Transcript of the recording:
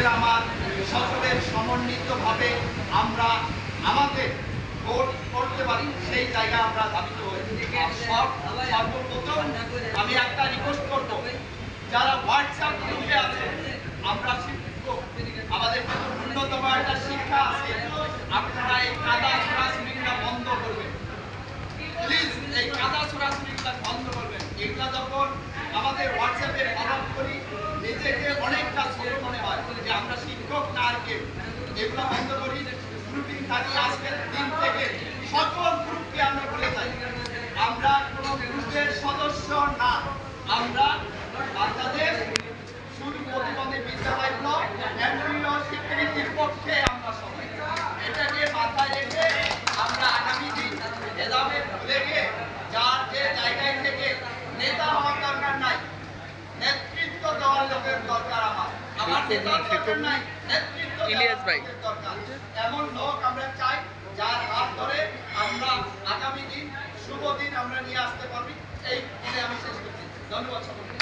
আপনাদের আমার সকলের সমন্বিতভাবে আমরা আমাদের ভোট করতে পারি সেই জায়গা আমরা ধাবিত হয়েছি। সর্বপ্রথম আমি একটা রিকোয়েস্ট করব, যারা হোয়াটসঅ্যাপ গ্রুপে আছে, আমরা শিক্ষক, আমাদের কিন্তু ন্যূনতম একটা শিক্ষা আছে, আপনারা এই কাদা ছোড়াছুড়িটা বন্ধ করবেন প্লিজ। এই কাদা ছোড়াছুড়িটা বন্ধ করবেন। এগুলা যখন আমাদের হোয়াটসঅ্যাপে ফলো করি, নিজেকে অনেকটা ছোট মনে হয় যে আমরা শিক্ষক না আর কেউ। এগুলো বন্ধ করি। গ্রুপিং থাকি আজকের দিন থেকে সকল গ্রুপকে আমরা বলে যাই, আমরা কোনো গ্রুপের সদস্য না, আমরা বাংলাদেশ শুধু প্রতিবন্ধী বিদ্যালয় ব্লক কেন্দ্রীয় স্বীকৃতির পক্ষে আমরা সবাই। এটাকে মাথায় রেখে আমরা আগামী দিন এভাবে ভুলে গিয়ে যার যে জায়গায় থেকে নেতা হওয়ার দরকার নাই, নেতৃত্ব দেওয়ার লোকের দরকার। আমার নেতা দরকার নাই, নেতৃত্ব ইলিয়াস ভাই দরকার। এমন লোক আমরা চাই যার হাত ধরে আমরা আগামী দিন শুভ দিন আমরা নিয়ে আসতে পারবি। এই বলে আমি শেষ করছি। ধন্যবাদ সকলকে।